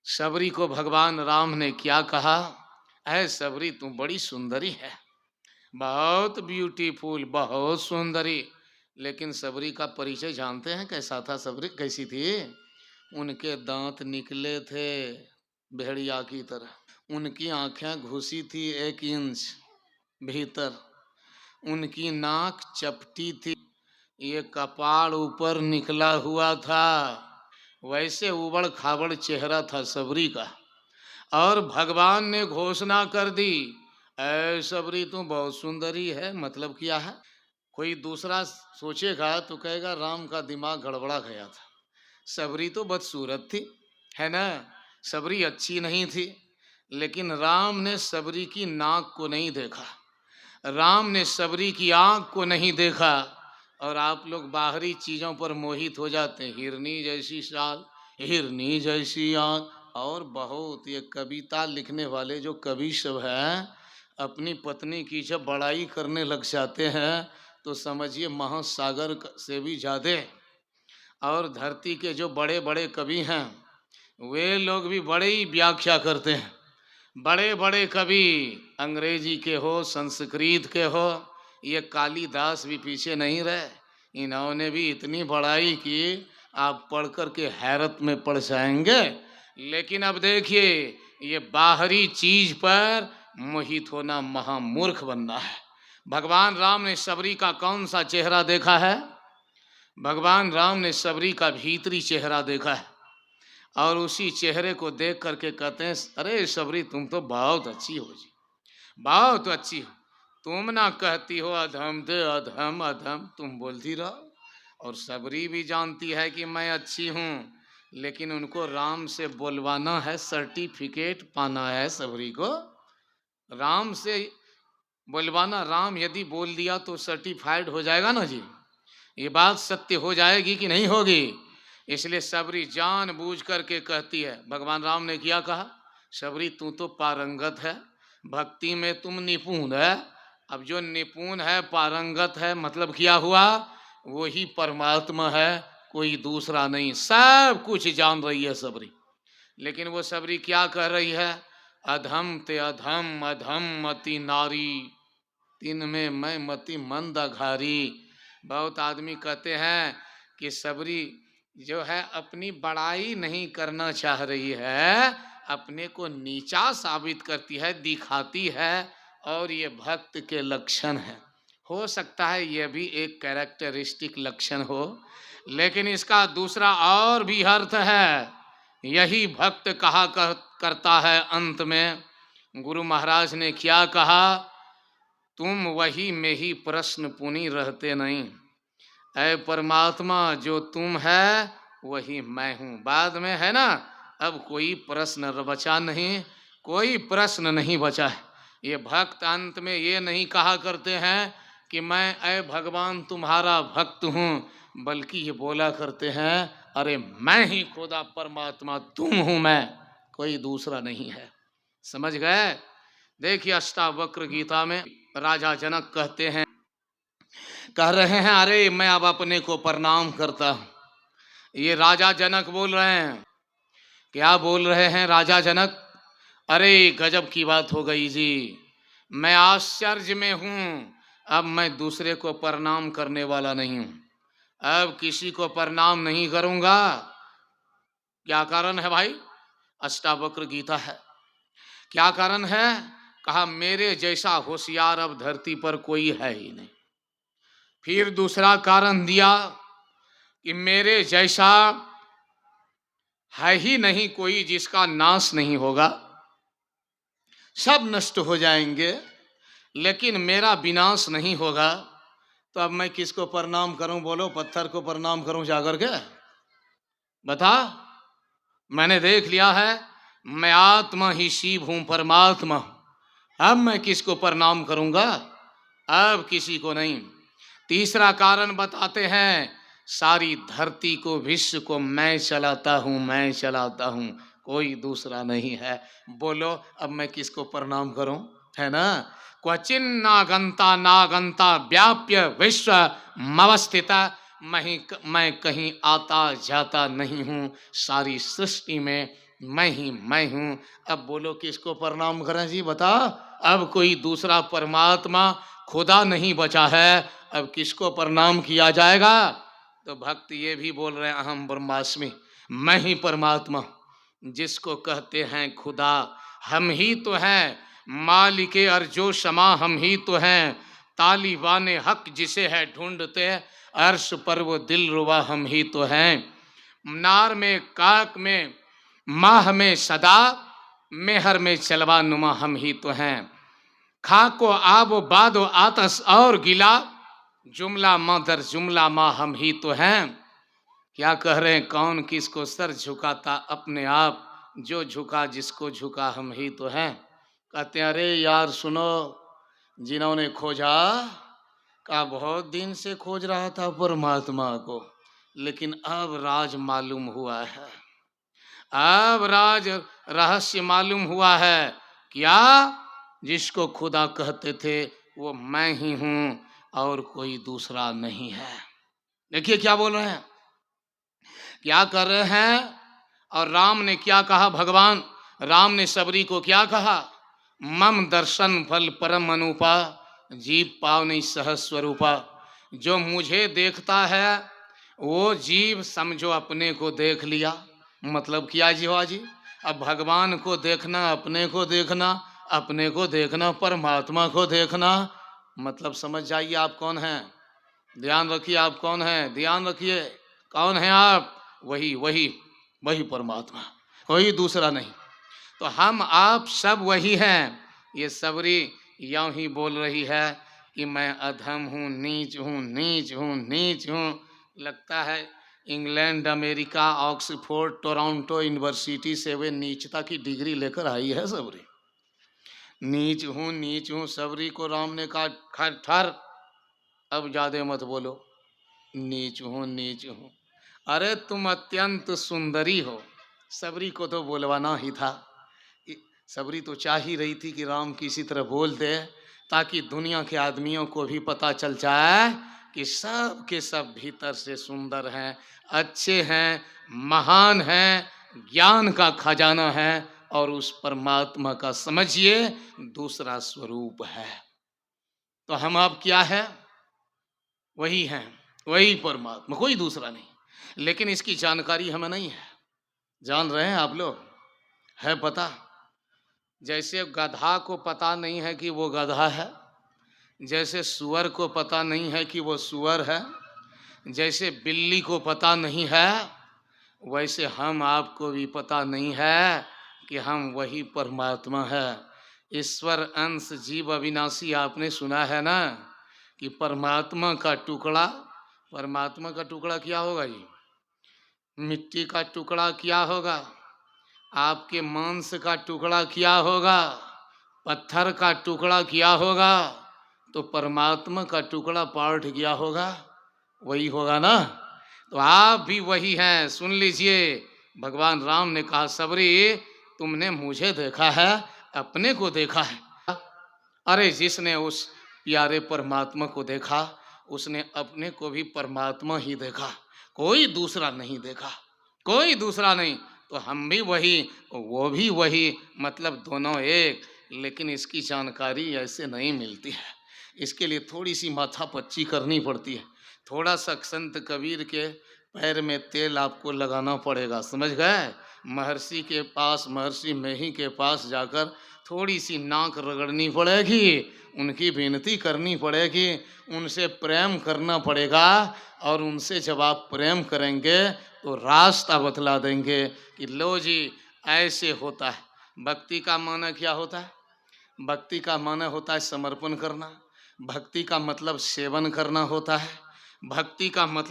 सबरी को भगवान राम ने क्या कहा? ऐ सबरी तू बड़ी सुंदरी है, बहुत ब्यूटीफुल, बहुत सुंदरी। लेकिन सबरी का परिचय जानते हैं कैसा था? सबरी कैसी थी? उनके दांत निकले थे भेड़िया की तरह, उनकी आंखें घुसी थी 1 इंच भीतर, उनकी नाक चपटी थी, ये कपाड़ ऊपर निकला हुआ था। वैसे उबड़ खाबड़ चेहरा था सबरी का। और भगवान ने घोषणा कर दी, ऐ सबरी तू बहुत सुंदरी है। मतलब क्या है? कोई दूसरा सोचेगा तो कहेगा राम का दिमाग गड़बड़ा गया था। सबरी तो बदसूरत थी, है ना? सबरी अच्छी नहीं थी। लेकिन राम ने सबरी की नाक को नहीं देखा, राम ने सबरी की आंख को नहीं देखा। और आप लोग बाहरी चीजों पर मोहित हो जाते हैं, हिरनी जैसी चाल, हिरनी जैसी आंख, और बहुत ये कविता लिखने वाले जो कवि सब हैं, अपनी पत्नी की जब बड़ाई करने लग जाते हैं तो समझिए महासागर से भी ज्यादा। और धरती के जो बड़े बड़े कवि हैं वे लोग भी बड़े ही व्याख्या करते हैं। बड़े बड़े कवि अंग्रेजी के हो, संस्कृत के हो, ये कालिदास भी पीछे नहीं रहे। इन्होंने भी इतनी बड़ाई की, आप पढ़ कर के हैरत में पड़ जाएंगे। लेकिन अब देखिए, ये बाहरी चीज पर मोहित होना महामूर्ख बनना है। भगवान राम ने सबरी का कौन सा चेहरा देखा है? भगवान राम ने सबरी का भीतरी चेहरा देखा है। और उसी चेहरे को देख करके कहते हैं, अरे सबरी तुम तो बहुत अच्छी हो जी, बहुत अच्छी हो। तुम ना कहती हो अधम दे अधम अधम, तुम बोलती रहो। और सबरी भी जानती है कि मैं अच्छी हूँ, लेकिन उनको राम से बोलवाना है, सर्टिफिकेट पाना है सबरी को। राम से बोलवाना, राम यदि बोल दिया तो सर्टिफाइड हो जाएगा ना जी, ये बात सत्य हो जाएगी कि नहीं होगी। इसलिए सबरी जानबूझ करके कहती है। भगवान राम ने क्या कहा? सबरी तू तो पारंगत है, भक्ति में तुम निपुण है। अब जो निपुण है, पारंगत है, मतलब क्या हुआ? वही परमात्मा है, कोई दूसरा नहीं, सब कुछ जान रही है सबरी। लेकिन वो सबरी क्या कह रही है? अधम ते अधम, अधम मति नारी, तीन में मैं मति मंद अघारी। बहुत आदमी कहते हैं कि सबरी जो है अपनी बड़ाई नहीं करना चाह रही है, अपने को नीचा साबित करती है, दिखाती है, और ये भक्त के लक्षण है। हो सकता है यह भी एक कैरेक्टरिस्टिक लक्षण हो, लेकिन इसका दूसरा और भी अर्थ है। यही भक्त कहा करता है अंत में। गुरु महाराज ने क्या कहा? तुम वही में ही प्रश्न पुनि रहते नहीं, ऐ परमात्मा जो तुम है वही मैं हूँ। बाद में है ना, अब कोई प्रश्न बचा नहीं, कोई प्रश्न नहीं बचा है। ये भक्त अंत में ये नहीं कहा करते हैं कि मैं ऐ भगवान तुम्हारा भक्त हूँ, बल्कि ये बोला करते हैं, अरे मैं ही खुदा परमात्मा, तुम हूँ मैं, कोई दूसरा नहीं है। समझ गए? देखिए अष्टावक्र गीता में राजा जनक कहते हैं, कह रहे हैं, अरे मैं अब अपने को प्रणाम करता हूं। ये राजा जनक बोल रहे हैं। क्या बोल रहे हैं राजा जनक? अरे गजब की बात हो गई जी, मैं आश्चर्य में हूं। अब मैं दूसरे को प्रणाम करने वाला नहीं हूं, अब किसी को प्रणाम नहीं करूंगा। क्या कारण है भाई? अष्टावक्र गीता है। क्या कारण है? कहा मेरे जैसा होशियार अब धरती पर कोई है ही नहीं। फिर दूसरा कारण दिया कि मेरे जैसा है ही नहीं कोई जिसका नाश नहीं होगा, सब नष्ट हो जाएंगे, लेकिन मेरा विनाश नहीं होगा। तो अब मैं किसको प्रणाम करूं? बोलो, पत्थर को प्रणाम करूं जाकर के? बता, मैंने देख लिया है, मैं आत्मा ही शिव हूं, परमात्मा। अब मैं किसको प्रणाम करूंगा? अब किसी को नहीं। तीसरा कारण बताते हैं, सारी धरती को, विश्व को मैं चलाता हूं, मैं चलाता हूं, कोई दूसरा नहीं है। बोलो, अब मैं किसको प्रणाम करूं? है ना? क्वचिन नागंता नागंता व्याप्य विश्व मवस्थिता, मैं कहीं आता जाता नहीं हूं, सारी सृष्टि में मैं हूँ। अब बोलो किसको प्रणाम करें जी, बता। अब कोई दूसरा परमात्मा खुदा नहीं बचा है, अब किसको प्रणाम किया जाएगा? तो भक्त ये भी बोल रहे हैं अहम ब्रह्मास्मि, मैं ही परमात्मा, जिसको कहते हैं खुदा हम ही तो हैं, मालिके अर्जो शमा हम ही तो हैं, तालिबाने हक जिसे है ढूंढते, अर्श पर वो दिल रुबा हम ही तो हैं। नार में काक में माह में सदा, मेहर में चलवा नुमा हम ही तो हैं। खाको आबो बादो आतस और गिला, जुमला माँ दर जुमला माँ हम ही तो हैं। क्या कह रहे हैं? कौन किसको सर झुकाता अपने आप, जो झुका जिसको झुका हम ही तो हैं। कहते हैं अरे यार सुनो, जिन्होंने खोजा, का बहुत दिन से खोज रहा था परमात्मा को, लेकिन अब राज मालूम हुआ है, अब राज रहस्य मालूम हुआ है। क्या? जिसको खुदा कहते थे वो मैं ही हूं और कोई दूसरा नहीं है। देखिए क्या बोल रहे हैं, क्या कर रहे हैं। और राम ने क्या कहा? भगवान राम ने सबरी को क्या कहा? मम दर्शन फल परम अनुपा, जीव पावनी सहस्वरूपा। जो मुझे देखता है वो जीव समझो अपने को देख लिया। मतलब क्या जीवा जी? अब भगवान को देखना, अपने को देखना, अपने को देखना, परमात्मा को देखना, मतलब समझ जाइए आप कौन हैं। ध्यान रखिए आप कौन हैं, ध्यान रखिए कौन हैं आप। वही वही वही परमात्मा, कोई दूसरा नहीं। तो हम आप सब वही हैं। ये सबरी यूं ही बोल रही है कि मैं अधम हूँ, नीच हूँ, नीच हूँ, नीच हूँ। लगता है England, America, Oxford, Toronto university से वे नीचता की डिग्री लेकर आई है सबरी। नीच हूँ, नीच हूँ। सबरी को राम ने कहा खर ठर, अब ज्यादा मत बोलो, नीच हूँ, नीच हूँ। अरे तुम अत्यंत सुंदरी हो। सबरी को तो बोलवाना ही था। सबरी तो चाह ही रही थी कि राम किसी तरह बोल दे, ताकि दुनिया के आदमियों को भी पता चल जाए कि सब के सब भीतर से सुंदर हैं, अच्छे हैं, महान हैं, ज्ञान का खजाना है, और उस परमात्मा का समझिए दूसरा स्वरूप है। तो हम आप क्या है? वही हैं, वही परमात्मा, कोई दूसरा नहीं। लेकिन इसकी जानकारी हमें नहीं है। जान रहे हैं आप लोग? है पता? जैसे गधा को पता नहीं है कि वो गधा है, जैसे सुअर को पता नहीं है कि वो सुअर है, जैसे बिल्ली को पता नहीं है, वैसे हम आपको भी पता नहीं है कि हम वही परमात्मा है। ईश्वर अंश जीव अविनाशी, आपने सुना है ना कि परमात्मा का टुकड़ा, परमात्मा का टुकड़ा क्या होगा जी? मिट्टी का टुकड़ा क्या होगा? आपके मांस का टुकड़ा क्या होगा? पत्थर का टुकड़ा क्या होगा? तो परमात्मा का टुकड़ा पार्ट क्या होगा? वही होगा ना। तो आप भी वही हैं। सुन लीजिए, भगवान राम ने कहा सबरी तुमने मुझे देखा है, अपने को देखा है। अरे जिसने उस प्यारे परमात्मा को देखा, उसने अपने को भी परमात्मा ही देखा, कोई दूसरा नहीं देखा, कोई दूसरा नहीं। तो हम भी वही, वो भी वही, मतलब दोनों एक। लेकिन इसकी जानकारी ऐसे नहीं मिलती है। इसके लिए थोड़ी सी माथापच्ची करनी पड़ती है। थोड़ा सा संत कबीर के पैर में तेल आपको लगाना पड़ेगा, समझ गए? महर्षि के पास, महर्षि मेही के पास जाकर थोड़ी सी नाक रगड़नी पड़ेगी, उनकी विनती करनी पड़ेगी, उनसे प्रेम करना पड़ेगा। और उनसे जब आप प्रेम करेंगे तो रास्ता बतला देंगे कि लो जी ऐसे होता है। भक्ति का माने क्या होता है? भक्ति का माने होता है समर्पण करना। भक्ति का मतलब सेवन करना होता है। भक्ति का मतलब